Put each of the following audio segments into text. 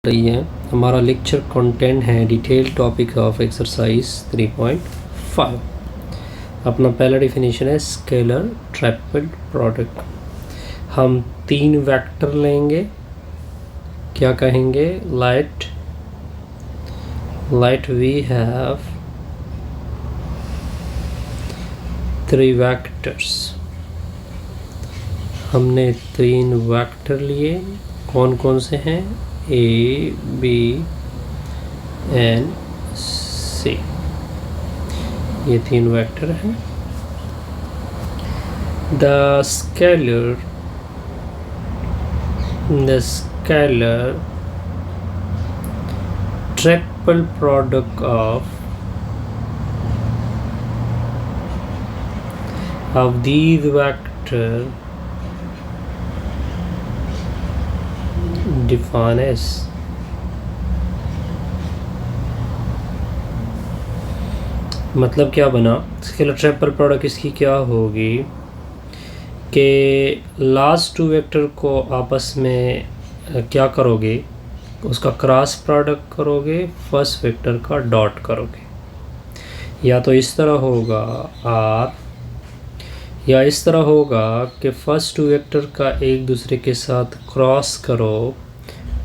रही है। हमारा लेक्चर कंटेंट है डिटेल टॉपिक ऑफ एक्सरसाइज 3.5। अपना पहला डेफिनेशन है स्केलर ट्रिपल प्रोडक्ट। हम 3 वेक्टर लेंगे, क्या कहेंगे, लाइट वी हैव 3 वेक्टर्स। हमने 3 वेक्टर लिए, कौन कौन से हैं, ए बी एंड सी, ये 3 वेक्टर हैं। The scalar triple product of these vector defined as मतलब क्या बना, स्केलर ट्रिपल प्रोडक्ट इसकी क्या होगी कि लास्ट 2 वेक्टर को आपस में क्या करोगे, उसका क्रॉस प्रोडक्ट करोगे, फर्स्ट वेक्टर का डॉट करोगे। या तो इस तरह होगा आर, या इस तरह होगा कि फर्स्ट 2 वेक्टर का एक दूसरे के साथ क्रॉस करो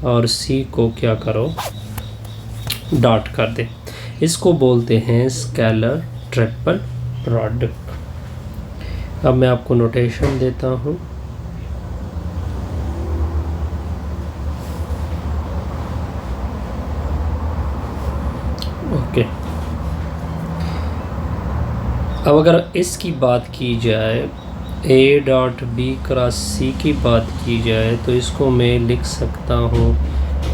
और सी को क्या करो, डॉट कर दे। इसको बोलते हैं स्केलर ट्रिपल प्रोडक्ट। अब मैं आपको नोटेशन देता हूँ। ओके, अब अगर इसकी बात की जाए, ए डॉट बी क्रॉस सी की बात की जाए, तो इसको मैं लिख सकता हूँ,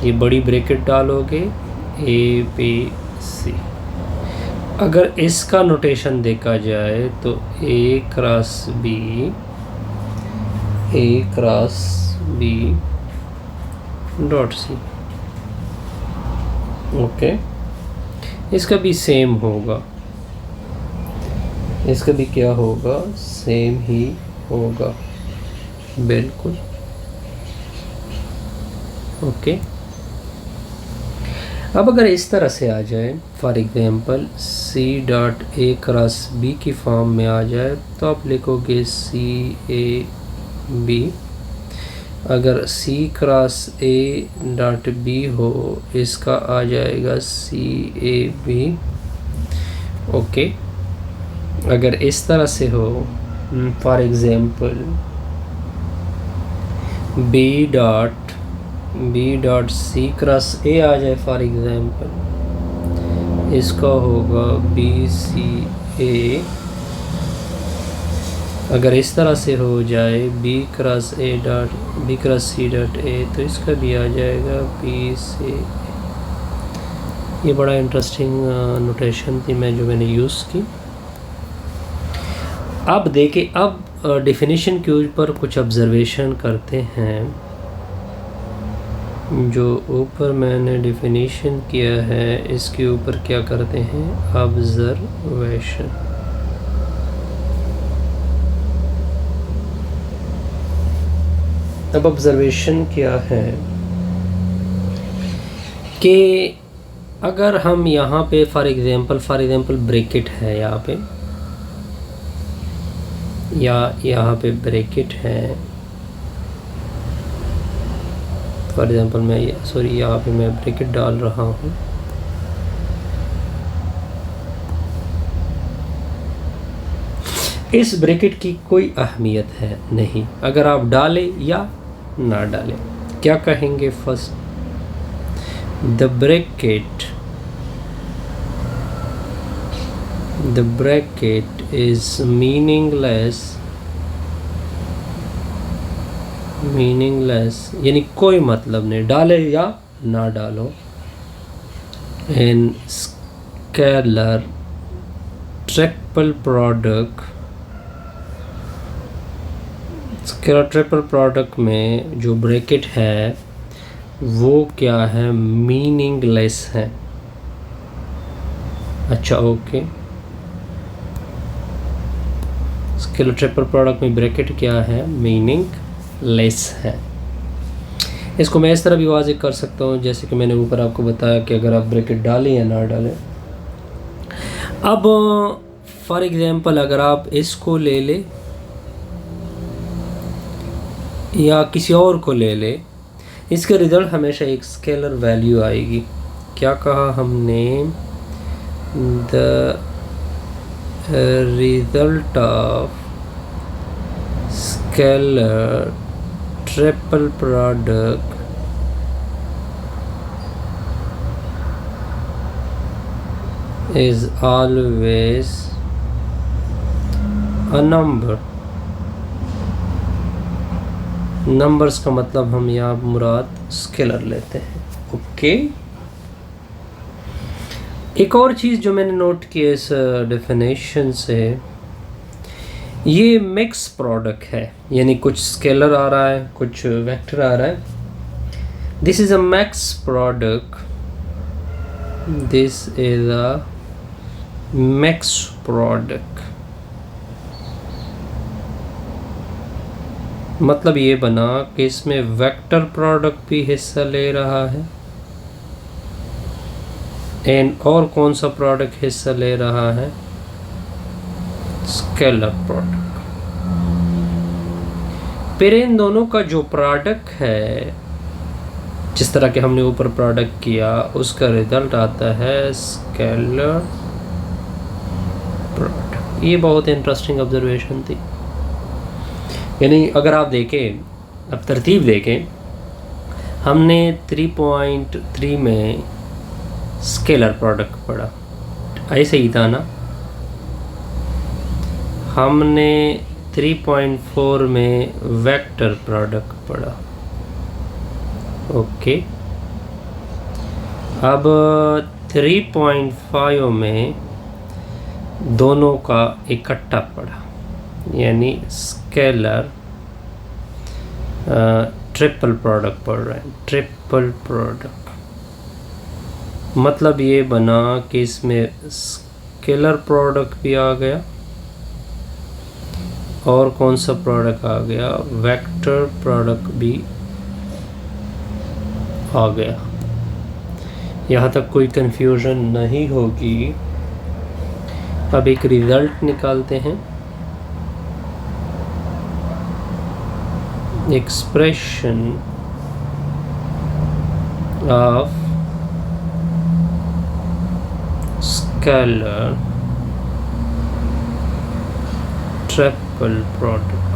ये बड़ी ब्रैकेट डालोगे, ए बी सी। अगर इसका नोटेशन देखा जाए तो A cross B dot C. Okay, इसका भी सेम होगा, इसका भी क्या होगा, सेम ही होगा, बिल्कुल। ओके, अब अगर इस तरह से आ जाए, for example C dot A cross B की फॉर्म में आ जाए, तो आप लिखोगे सी ए बी। अगर C cross A dot B हो, इसका आ जाएगा सी ए बी। ओके, अगर इस तरह से हो, for example B dot C cross A आ जाए, फॉर एग्जांपल इसका होगा बी सी ए। अगर इस तरह से हो जाए B cross C dot A, तो इसका भी आ जाएगा बी सी। ये बड़ा इंटरेस्टिंग नोटेशन थी जो मैंने यूज़ की। अब देखें, अब डेफिनेशन के ऊपर कुछ ऑब्जर्वेशन करते हैं। जो ऊपर मैंने डेफिनेशन किया है, इसके ऊपर क्या करते हैं, ऑब्जर्वेशन। अब ऑब्जर्वेशन क्या है कि अगर हम यहाँ पे फॉर एग्जांपल ब्रैकेट है यहाँ पे, या यहाँ पे ब्रैकेट है, फॉर एग्जांपल यहाँ पे मैं ब्रैकेट डाल रहा हूँ। इस ब्रैकेट की कोई अहमियत है नहीं, अगर आप डालें या ना डालें। क्या कहेंगे, first the bracket is meaningless, यानी कोई मतलब नहीं, डाले या ना डालो। इन स्केलर ट्रिपल प्रोडक्ट में जो ब्रैकेट है वो क्या है, मीनिंगलेस है। अच्छा, ओके, स्केलर ट्रिपल प्रोडक्ट में ब्रैकेट क्या है, मीनिंगलेस है। इसको मैं इस तरह भी वाज़ेह कर सकता हूँ जैसे कि मैंने ऊपर आपको बताया कि अगर आप ब्रैकेट डालें या ना डालें। अब फॉर एग्ज़ाम्पल अगर आप इसको ले लें या किसी और को ले लें, इसका रिज़ल्ट हमेशा एक स्केलर वैल्यू आएगी। क्या कहा हमने? The result of scalar triple product is always a number। Numbers का मतलब हम यहाँ मुराद स्केलर लेते हैं। ओके, एक और चीज़ जो मैंने नोट की है इस डेफिनेशन से, ये मिक्स प्रोडक्ट है, यानी कुछ स्केलर आ रहा है कुछ वेक्टर आ रहा है। This is a mix product, this is a mix product. मतलब ये बना कि इसमें वेक्टर प्रोडक्ट भी हिस्सा ले रहा है एंड और कौन सा प्रोडक्ट हिस्सा ले रहा है? Scalar product. फिर इन दोनों का जो प्रोडक्ट है, जिस तरह के हमने ऊपर प्रोडक्ट किया, उसका रिजल्ट आता है स्केलर प्रोडक्ट। ये बहुत इंटरेस्टिंग ऑब्जर्वेशन थी। यानी अगर आप देखें, अब तरतीब देखें, हमने 3.3 में स्केलर प्रोडक्ट पढ़ा, ऐसे ही था ना। हमने 3.4 में वेक्टर प्रोडक्ट पढ़ा। ओके, अब 3.5 में दोनों का इकट्ठा पढ़ा, यानी स्केलर ट्रिपल प्रोडक्ट पढ़ रहे हैं। ट्रिपल प्रोडक्ट मतलब ये बना कि इसमें स्केलर प्रोडक्ट भी आ गया और कौन सा प्रोडक्ट आ गया? वेक्टर प्रोडक्ट भी आ गया। यहाँ तक कोई कंफ्यूजन नहीं होगी। अब एक रिजल्ट निकालते हैं। Expression of scalar triple product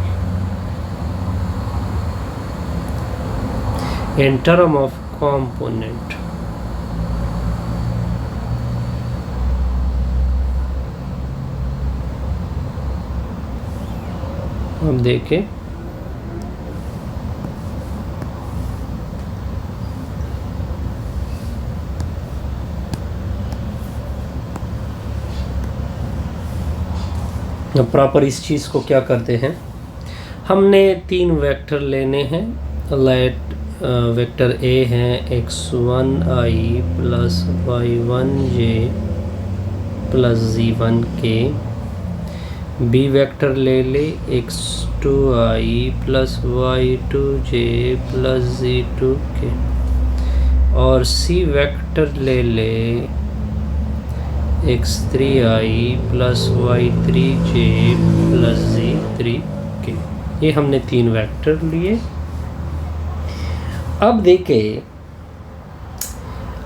in term of component। हम देखें, अब प्रॉपर इस चीज़ को क्या करते हैं, हमने 3 वेक्टर लेने हैं। लेट वेक्टर ए है x1i plus y1j plus z1k। B vector ले ले x2i plus y2j plus z2k। और सी वेक्टर ले ले x3i plus y3j plus z3k। ये हमने 3 वेक्टर लिए। अब देखें,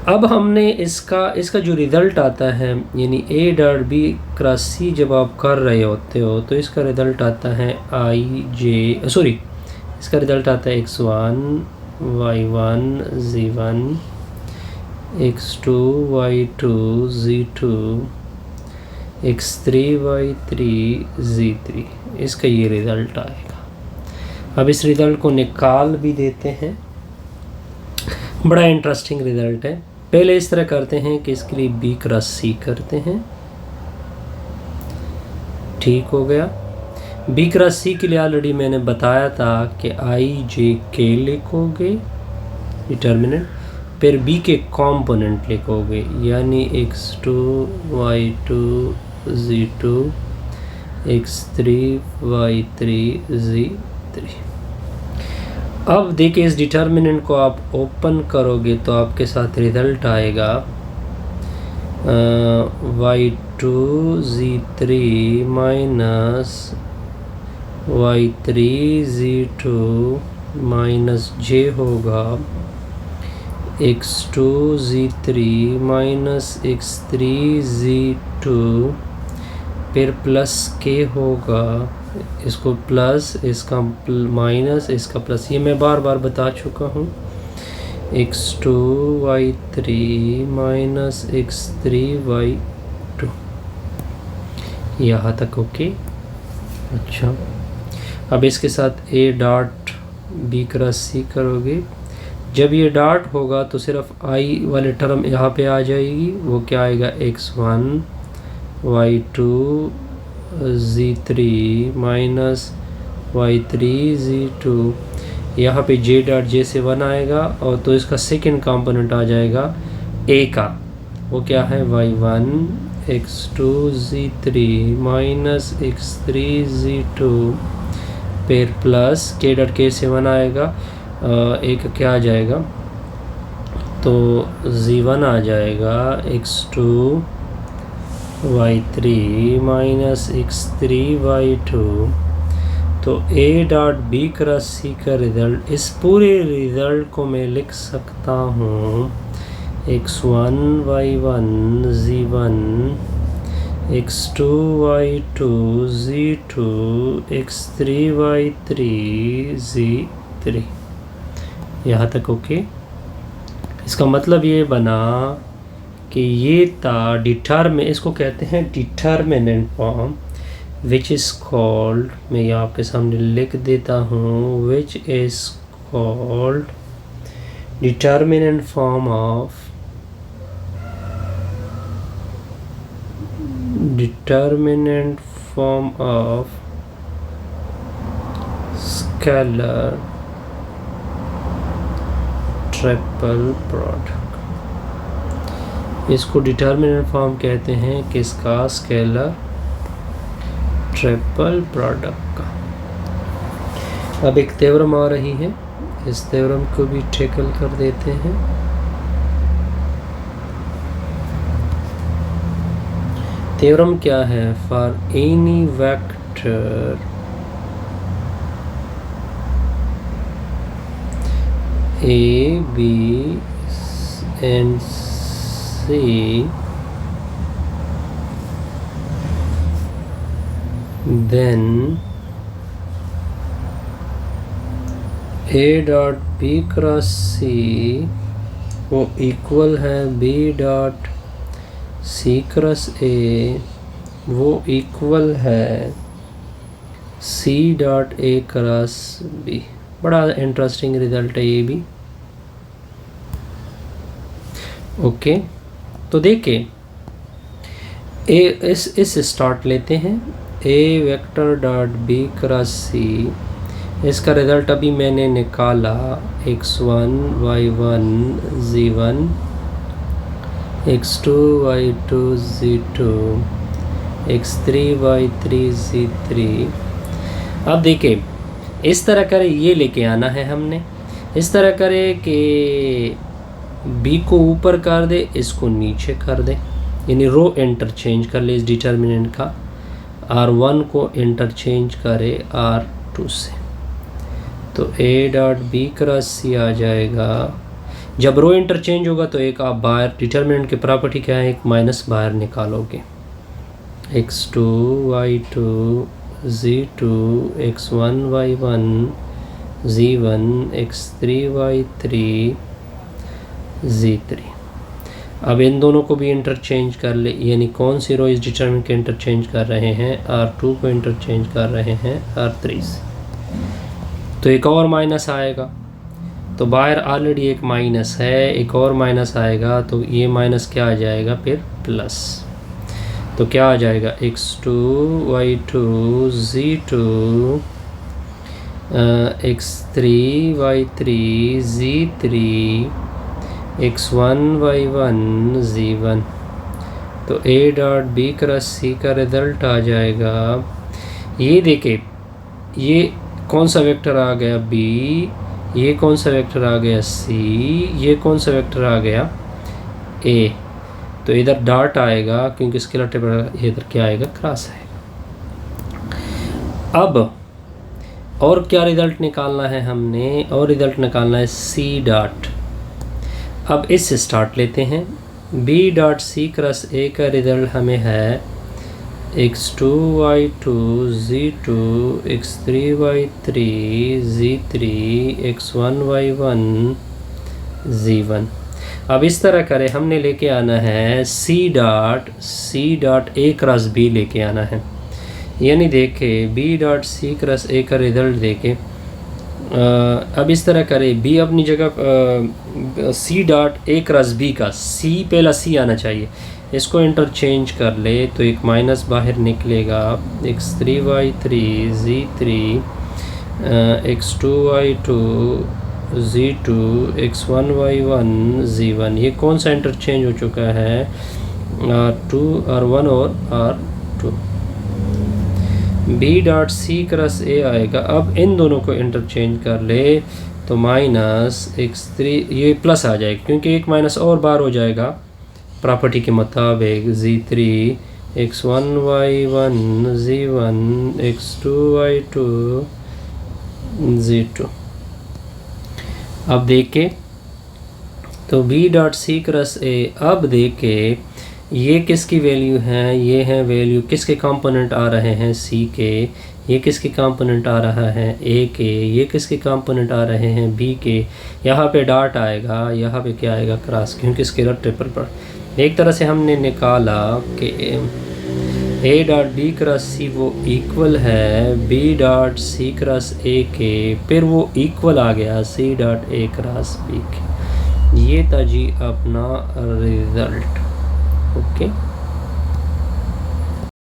अब हमने इसका जो रिज़ल्ट आता है, यानी a dot b cross c जब आप कर रहे होते हो तो इसका रिज़ल्ट आता है इसका रिज़ल्ट आता है x1 y1 z1 x2 y2 z2 x3 y3 z3। इसका ये रिज़ल्ट आएगा। अब इस रिज़ल्ट को निकाल भी देते हैं। बड़ा इंटरेस्टिंग रिज़ल्ट है। पहले इस तरह करते हैं कि इसके लिए b क्रॉस c करते हैं। ठीक हो गया। b क्रॉस c के लिए ऑलरेडी मैंने बताया था कि i j k लिखोगे डिटर्मिनेंट, फिर b के कंपोनेंट लिखोगे, यानी x2 y2 z2 x3 y3 z3। अब देखिए इस डिटर्मिनेंट को आप ओपन करोगे तो आपके साथ रिज़ल्ट आएगा y2z3 minus y3z2 minus j होगा x2z3 माइनस x3z2 फिर प्लस k होगा, इसको प्लस, इसका माइनस, इसका प्लस, ये मैं बार बार बता चुका हूँ। x2 y3 minus x3 y2, यहाँ तक ओके। अच्छा, अब इसके साथ a dot b cross c करोगे, जब ये डॉट होगा तो सिर्फ i वाले टर्म यहाँ पे आ जाएगी, वो क्या आएगा x1 y2 z3 minus y3 z2, यहाँ पे j डॉट j से 1 आएगा, और तो इसका सेकंड कंपोनेंट आ जाएगा a का, वो क्या है y1 x2 z3 minus x3 z2 फिर प्लस k डॉट k से 1 आएगा, एक क्या आ जाएगा, तो z1 आ जाएगा x2 y3 minus x3 y2। तो a dot b cross c का रिज़ल्ट, इस पूरे रिज़ल्ट को मैं लिख सकता हूँ x1 y1 z1 x2 y2 z2 x3 y3 z3, यहाँ तक ओके। इसका मतलब ये बना कि ये था इसको कहते हैं determinant form, which is called, मैं ये आपके सामने लिख देता हूँ, which is called determinant form of scalar triple product. इसको डिटर्मिनेंट फॉर्म कहते हैं किसका, स्केलर ट्रिपल प्रोडक्ट का। अब एक थ्योरम आ रही है, इस थ्योरम को भी टैकल कर देते हैं। थ्योरम क्या है, for any vector A, B and C then A dot B cross C वो इक्वल है B dot C cross A, वो इक्वल है C dot A cross B। बड़ा इंटरेस्टिंग रिजल्ट है ये भी, ओके। तो देखिए इस स्टार्ट लेते हैं, A vector dot B cross C, इसका रिज़ल्ट अभी मैंने निकाला x1 y1 z1 x2 y2 z2 x3 y3 z3। अब देखिए इस तरह करे, ये लेके आना है हमने, इस तरह करे कि b को ऊपर कर दे, इसको नीचे कर दे, यानी रो इंटरचेंज कर ले इस डिटर्मिनेंट का, r1 को इंटरचेंज करे r2 से, तो a dot B cross c आ जाएगा। जब रो इंटरचेंज होगा तो एक आप बाहर, डिटर्मिनेंट की प्रॉपर्टी क्या है, एक माइनस बाहर निकालोगे, x2 y2 z2 x1 y1 z1 x3 y3 z3। अब इन दोनों को भी इंटरचेंज कर ले, यानी कौन सी रो इस डिटर्मिनेंट के इंटरचेंज कर रहे हैं, r2 को इंटरचेंज कर रहे हैं r3 से, तो एक और माइनस आएगा, तो बाहर ऑलरेडी एक माइनस है, एक और माइनस आएगा, तो ये माइनस क्या आ जाएगा फिर प्लस, तो क्या आ जाएगा x2 y2 z2 x3 y3 z3 x1 y1 z1। तो a dot b cross c का रिज़ल्ट आ जाएगा, ये देखिए ये कौन सा वेक्टर आ गया b, ये कौन सा वेक्टर आ गया C, ये कौन सा वेक्टर आ गया A। तो इधर डॉट आएगा क्योंकि स्केलर टैब पर इधर क्या आएगा, क्रॉस आएगा। अब और क्या रिज़ल्ट निकालना है हमने, और रिज़ल्ट निकालना है C डॉट। अब इससे स्टार्ट लेते हैं। B dot C cross A का रिज़ल्ट हमें है x2 y2 z2 x3 y3 z3 x1 y1 z1। अब इस तरह करें, हमने लेके आना है C dot A cross B लेके आना है। यानी देखे B dot C cross A का रिज़ल्ट देके अब इस तरह करें, B अपनी जगह C dot A cross B का C पहला C आना चाहिए, इसको इंटरचेंज कर ले तो एक माइनस बाहर निकलेगा। x3 y3 z3 x2 y2 z2 x1 y1 z1। ये कौन सा इंटरचेंज हो चुका है, R2 R1 और R2। B dot C cross A आएगा। अब इन दोनों को इंटरचेंज कर ले तो माइनस x3, ये प्लस आ जाएगा क्योंकि एक माइनस और बार हो जाएगा प्रॉपर्टी के मुताबिक। z3 x1 y1 z1 x2 y2 z2। अब देखे तो B dot C cross A, अब देखे ये किसकी वैल्यू है, ये है वैल्यू किसके कंपोनेंट आ रहे हैं, C के। ये किसके कंपोनेंट आ रहा है, A के। ये किसके कंपोनेंट आ रहे हैं, B के। यहाँ पे डॉट आएगा, यहाँ पे क्या आएगा, क्रॉस, क्योंकि स्केलर ट्रिपल पर एक तरह से हमने निकाला कि A dot B cross C वो इक्वल है B dot C cross A के, फिर वो इक्वल आ गया C dot A cross B के। ये था जी अपना रिज़ल्ट। ओके।